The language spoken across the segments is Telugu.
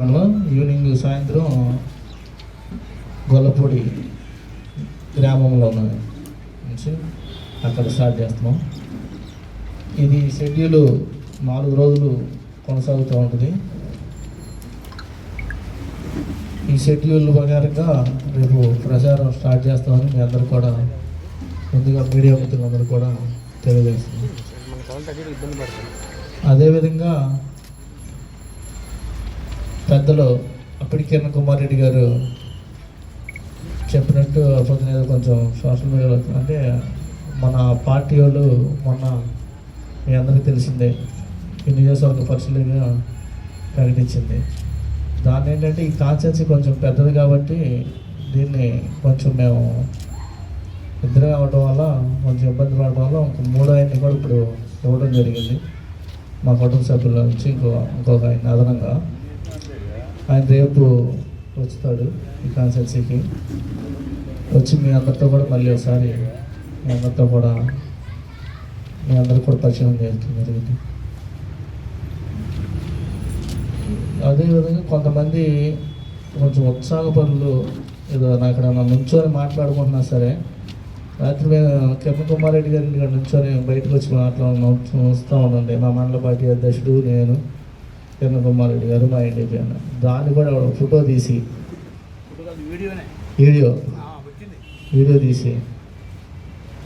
ఈవినింగ్ సాయంత్రం గొల్లపూడి గ్రామంలో నుంచి అక్కడ స్టార్ట్ చేస్తున్నాం. ఇది షెడ్యూల్ 4 రోజులు కొనసాగుతూ ఉంటుంది. ఈ షెడ్యూల్ ప్రకారంగా రేపు ప్రచారం స్టార్ట్ చేస్తామని మీ అందరూ కూడా ముందుగా మీడియా మిత్రులందరూ కూడా తెలియజేస్తుంది. అదేవిధంగా పెద్దలు అప్పటి కిరణ్ కుమార్ రెడ్డి గారు చెప్పినట్టు పొద్దున కొంచెం సోషల్ మీడియాలో అంటే మన పార్టీ వాళ్ళు మొన్న మీ అందరికీ తెలిసిందే ఈ నియోజకవర్గ పరిశీలనగా ప్రకటించింది. దాన్ని ఏంటంటే ఈ కాన్స్టిట్యున్సీ కొంచెం పెద్దది కాబట్టి దీన్ని కొంచెం మేము ఇద్దరు అవ్వడం వల్ల కొంచెం ఇబ్బంది పడడం వల్ల మూడో ఆయన్ని కూడా ఇప్పుడు ఇవ్వడం జరిగింది. మా కుటుంబ సభ్యుల నుంచి ఇంకొక ఆయన అదనంగా ఆయన రేపు వస్తాడు ఈ కాన్స్టిట్యున్సీకి. వచ్చి మీ అందరితో కూడా మళ్ళీ ఒకసారి మీ అందరితో కూడా మీ అందరికి కూడా పరిచయం జరిగింది. అదేవిధంగా కొంతమంది కొంచెం ఉత్సాహపరులు ఏదో అక్కడ నుంచొని మాట్లాడుకుంటున్నా సరే, రాత్రి మేము కిరణ్ కుమార్ రెడ్డి గారి ఇంటికి నుంచొని బయటకు వచ్చి వస్తూ ఉండండి. మా మండల పార్టీ అధ్యక్షుడు, నేను, కిరణ్ కుమార్ రెడ్డి గారు, మా ఇంటికి అన్న దాన్ని కూడా ఫోటో తీసి వీడియో తీసి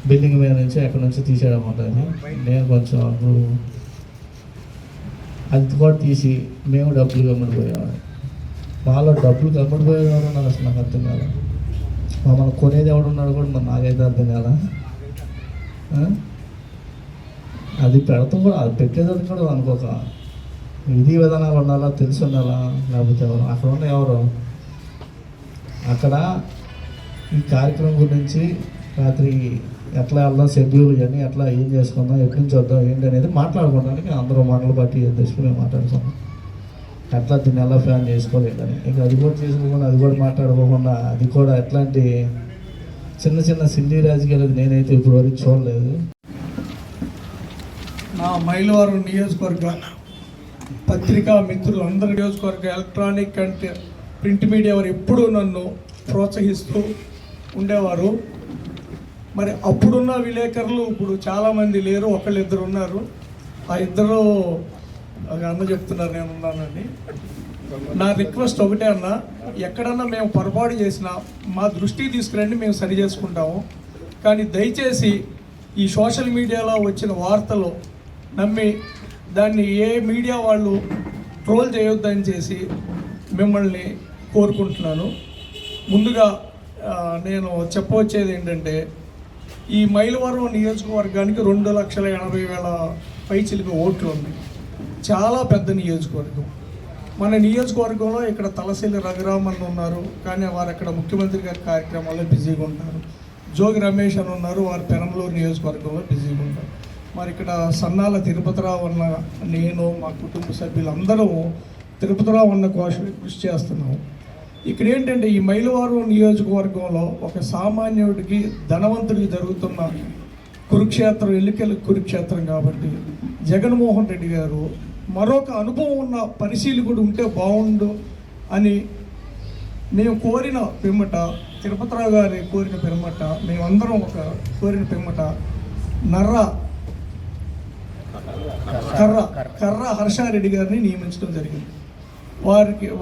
బిల్డింగ్ మీద నుంచి ఎక్కడి నుంచి తీసేయడం ఉంటుంది. నేను కొంచెం అది కూడా తీసి మేము డబ్బులు కమ్ముడిపోయేవాడు. మాలో డబ్బులు కమ్ముడిపోయేవాడు నాకు అసలు నాకు అర్థం కాదు. మమ్మల్ని కొనేది ఎవడున్నాడు కూడా నాకైతే అర్థం కాదా. అది పెడతాం కూడా, అది పెట్టేది కూడా అనుకోక విధి విధానాలు ఉండాలా, తెలిసి ఉండాలా. లేకపోతే ఎవరు అక్కడ ఉన్న ఎవరు అక్కడ ఈ కార్యక్రమం గురించి రాత్రి ఎట్లా వెళ్దాం, షెడ్యూల్ ఇవన్నీ ఎట్లా ఏం చేసుకుందాం, ఎక్కడి నుంచి వద్దాం ఏంటి అనేది మాట్లాడుకోవడానికి అందరూ మండల పార్టీ అధ్యక్షులు మేము మాట్లాడుకున్నాం. ఎట్లా దీన్ని ఎలా ప్లాన్ చేసుకోలేదని. ఇంకా అది కూడా చేసుకోకుండా అది కూడా మాట్లాడుకోకుండా అది కూడా ఎట్లాంటి చిన్న సింధీ రాజకీయాలు నేనైతే ఇప్పుడు వరకు చూడలేదు. నా మైలవరం నియోజకవర్గ పత్రికా మిత్రులు అందరి నియోజకవర్గ ఎలక్ట్రానిక్ అండ్ ప్రింట్ మీడియా వారు ఎప్పుడూ నన్ను ప్రోత్సహిస్తూ ఉండేవారు. మరి అప్పుడున్న విలేకరులు ఇప్పుడు చాలామంది లేరు, ఒకళ్ళిద్దరు ఉన్నారు. ఆ ఇద్దరు అన్న చెప్తున్నారు నేను ఉన్నానండి. నా రిక్వెస్ట్ ఒకటే అన్న, ఎక్కడన్నా మేము పొరపాటు చేసినా మా దృష్టికి తీసుకురండి, మేము సరి చేసుకుంటాము. కానీ దయచేసి ఈ సోషల్ మీడియాలో వచ్చిన వార్తలు నమ్మి దాన్ని ఏ మీడియా వాళ్ళు ట్రోల్ చేయొద్దని చేసి మిమ్మల్ని కోరుకుంటున్నాను. ముందుగా నేను చెప్పవచ్చేది ఏంటంటే, ఈ మైలవరం నియోజకవర్గానికి 2,80,000 పైచిలుకు ఓట్లు ఉన్నాయి. చాలా పెద్ద నియోజకవర్గం. మన నియోజకవర్గంలో ఇక్కడ తలసిల్లి రఘురామన్ ఉన్నారు, కానీ వారు అక్కడ ముఖ్యమంత్రి గారి కార్యక్రమాల్లో బిజీగా ఉంటారు. జోగి రమేష్ అని ఉన్నారు, వారు పెనంలూరు నియోజకవర్గంలో బిజీగా ఉంటారు. మరి ఇక్కడ సన్నాల తిరుపతిరావు అన్న, నేను, మా కుటుంబ సభ్యులందరూ తిరుపతిరావు అన్న కోసం కృషి చేస్తున్నాము. ఇక్కడ ఏంటంటే ఈ మైలవరం నియోజకవర్గంలో ఒక సామాన్యుడికి ధనవంతుడికి జరుగుతున్న కురుక్షేత్రం, ఎన్నికల కురుక్షేత్రం కాబట్టి జగన్మోహన్ రెడ్డి గారు మరొక అనుభవం ఉన్న పరిశీలకుడు ఉంటే బాగుండు అని మేము కోరిన పిమ్మట, తిరుపతిరావు గారి కోరిన పిమ్మట, మేమందరం ఒక కోరిన పిమ్మట కర్ర హర్షారెడ్డి గారిని నియమించడం జరిగింది.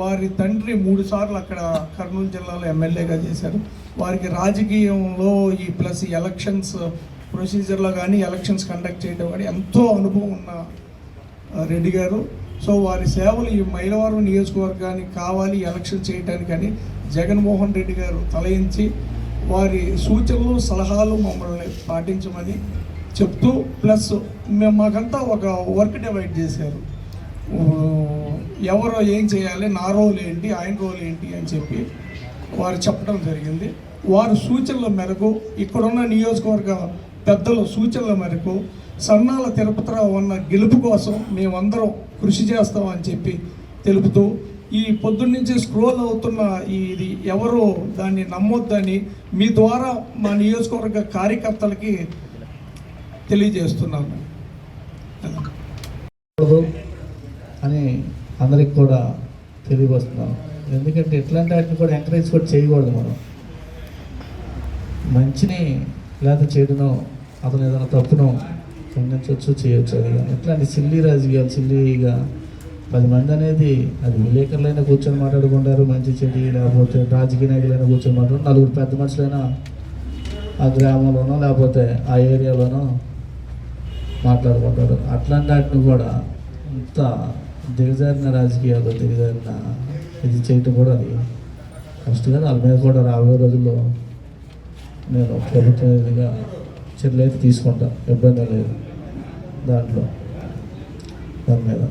వారి తండ్రి 3 సార్లు అక్కడ కర్నూలు జిల్లాలో ఎమ్మెల్యేగా చేశారు. వారికి రాజకీయంలో ఈ ప్లస్ ఎలక్షన్స్ ప్రొసీజర్లో కానీ ఎలక్షన్స్ కండక్ట్ చేయడం కానీ ఎంతో అనుభవం ఉన్న రెడ్డి గారు. సో వారి సేవలు ఈ మైలవరం నియోజకవర్గానికి కావాలి ఎలక్షన్ చేయడానికి అని జగన్మోహన్ రెడ్డి గారు తలయించి వారి సూచనలు సలహాలు మమ్మల్ని పాటించమని చెప్తూ, ప్లస్ మాకంతా ఒక వర్క్ డివైడ్ చేశారు. ఎవరో ఏం చేయాలి, నా రోల్ ఏంటి, ఆయన రోల్ ఏంటి అని చెప్పి వారు చెప్పడం జరిగింది. వారి సూచనల మేరకు, ఇక్కడున్న నియోజకవర్గ పెద్దల సూచనల మేరకు సన్నాల తిరుపతిరావు అన్న గెలుపు కోసం మేమందరం కృషి చేస్తామని చెప్పి తెలుపుతూ, ఈ పొద్దున్నుంచి స్క్రోల్ అవుతున్న ఇది ఎవరో దాన్ని నమ్మొద్దని మీ ద్వారా మా నియోజకవర్గ కార్యకర్తలకి తెలియజేస్తున్నాను అని అందరికి కూడా తెలియవస్తున్నాను. ఎందుకంటే ఇట్లాంటి వాటిని కూడా ఎంకరేజ్ కూడా చేయకూడదు. మనం మంచిని లేదా చెడునో అతను ఏదైనా తప్పునో ఖండించవచ్చు, చేయొచ్చు. అది కానీ ఇట్లాంటి సిల్లీ రాజకీయాలు సిల్లీగా 10 మంది అనేది అది విలేకరులైనా కూర్చొని మాట్లాడుకుంటారు, మంచి చెడు, లేకపోతే రాజకీయ నాయకులైనా కూర్చొని మాట్లాడు, 4 పెద్ద మనుషులైనా ఆ గ్రామంలోనో లేకపోతే ఆ ఏరియాలోనో మాట్లాడుకుంటారు. అట్లాంటి వాటిని కూడా ఇంత దిగజారిన రాజకీయాలు, దిగజారిన ఇది చేయటం కూడా అది కష్టం కదా. వాళ్ళ మీద కూడా రాబోయే రోజుల్లో నేను ప్రభుత్వం ఇదిగా చర్యలు అయితే తీసుకుంటా, ఇబ్బంది లేదు దాని మీద.